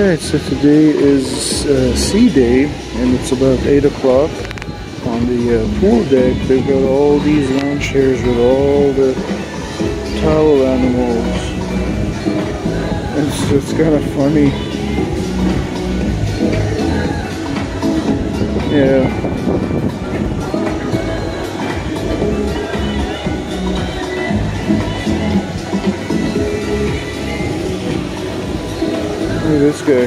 Alright, so today is sea day, and it's about 8 o'clock. On the pool deck, they've got all these lounge chairs with all the towel animals. It's kind of funny. Yeah. Look at this guy.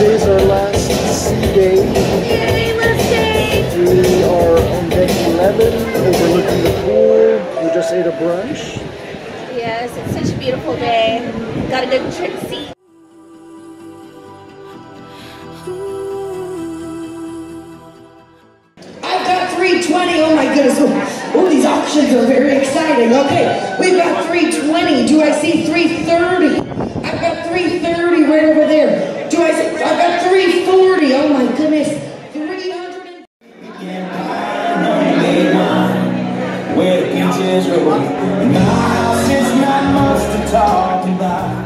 Today's our last sea day. We are on deck 11, overlooking the pool. We just ate a brunch. Yes, it's such a beautiful day. Got a good trick seat. I've got 320. Oh my goodness. Oh, these auctions are very exciting. Okay, we've got 320. Do I see 330? I've got 330 right over there. Do I see? I've got 340. Oh my goodness. 300. Where the beaches roll. My house is not much to talk about.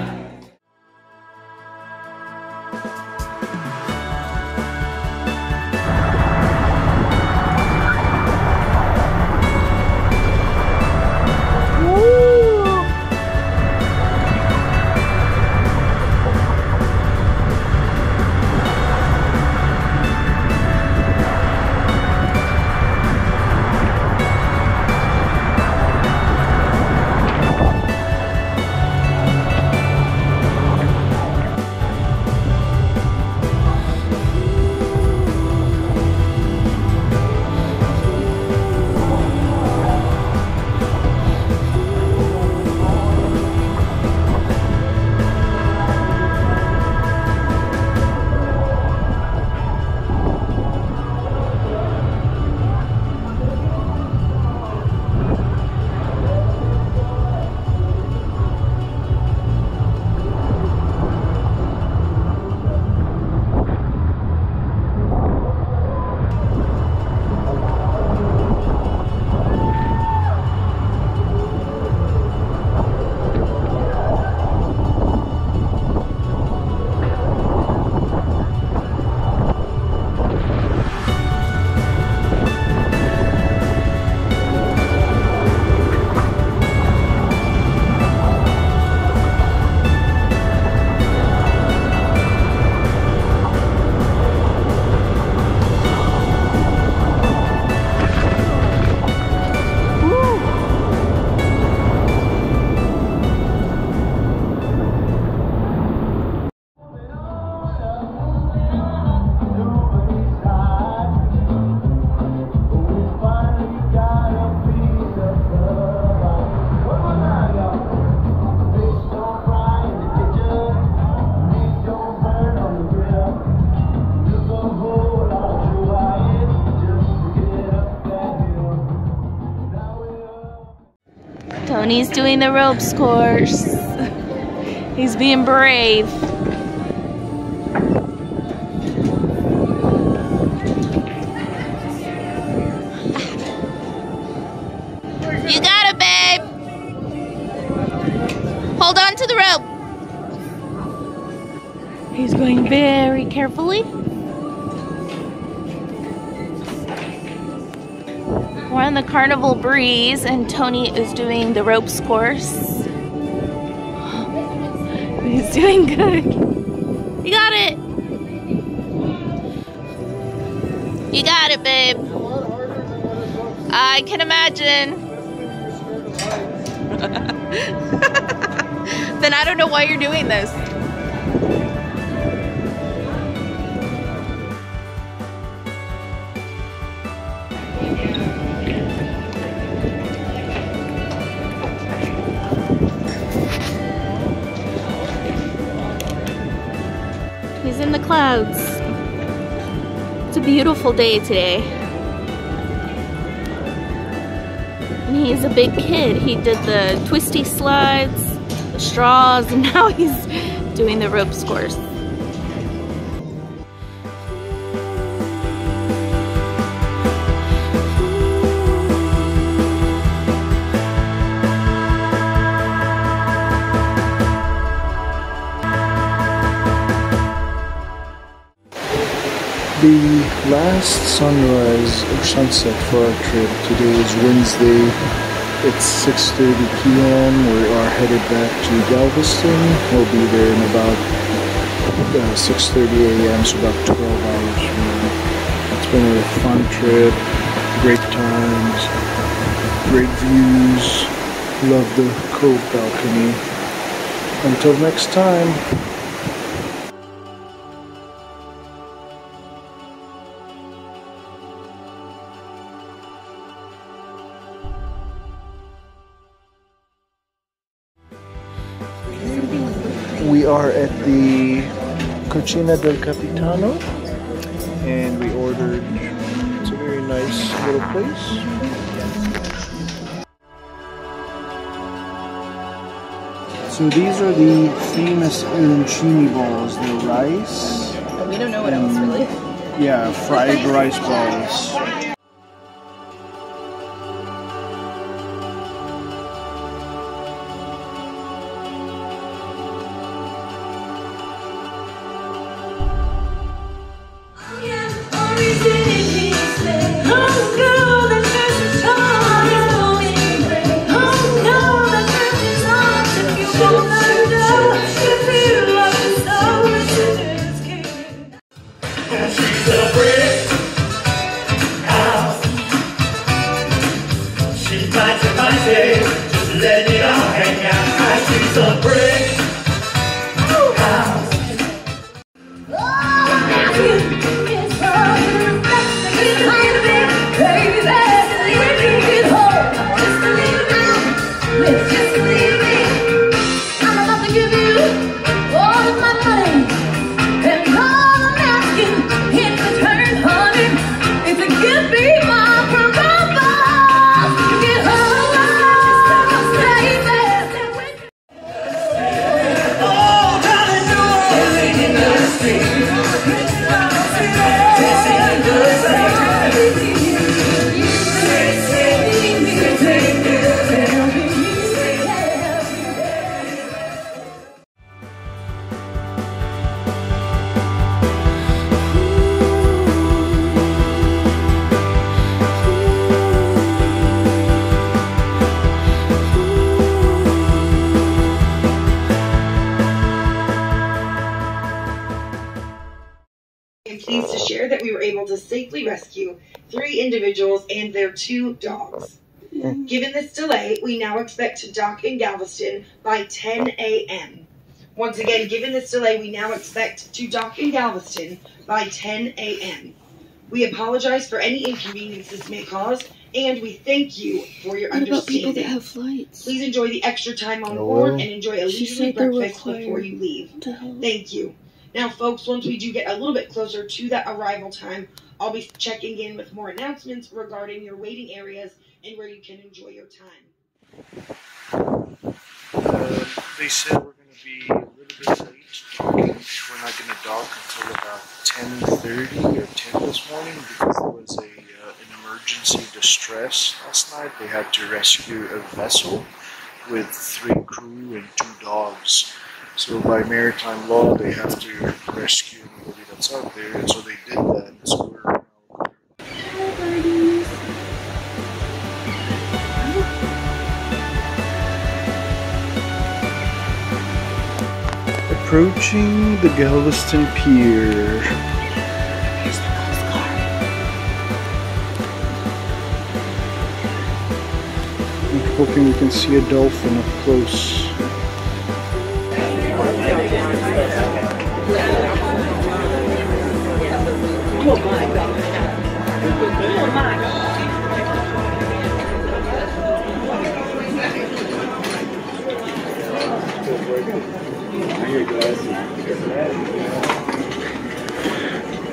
Tony's doing the ropes course. He's being brave. He's going very carefully. We're on the Carnival Breeze and Tony is doing the ropes course. He's doing good. You got it. You got it, babe. I can imagine. Then I don't know why you're doing this. He's in the clouds. It's a beautiful day today. And he's a big kid. He did the twisty slides, the straws, and now he's doing the ropes course. The last sunrise or sunset for our trip today is Wednesday. It's 6:30 p.m. We are headed back to Galveston. We'll be there in about 6:30 a.m. so about 12 hours from now. It's been a fun trip, great times, great views. Love the cove balcony. Until next time. We are at the Cucina Del Capitano and we ordered, it's a very nice little place. So these are the famous Arancini balls, the rice. We don't know what else really. Yeah, fried rice balls. I'm pleased to share that we were able to safely rescue 3 individuals and their 2 dogs. Given this delay, we now expect to dock in Galveston by 10 a.m. Once again, given this delay, we now expect to dock in Galveston by 10 a.m. We apologize for any inconvenience this may cause, and we thank you for your understanding. What about people that have flights? Please enjoy the extra time on board and enjoy a leisurely breakfast before you leave. Thank you. Now, folks, once we do get a little bit closer to that arrival time, I'll be checking in with more announcements regarding your waiting areas and where you can enjoy your time. They said we're going to be a little bit late docking. We're not going to dock until about 10:30 or 10 this morning because there was an emergency distress last night. They had to rescue a vessel with 3 crew and 2 dogs. So by maritime law, they have to rescue everybody that's out there, and so they did that. So we're now approaching the Galveston Pier. Here's the postcard. I'm hoping we can see a dolphin up close. Oh my God. Oh my.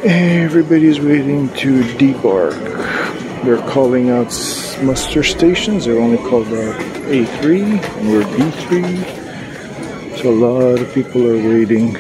Everybody's waiting to debark. They're calling out muster stations. They're only called out A3 and we're B3. So a lot of people are waiting.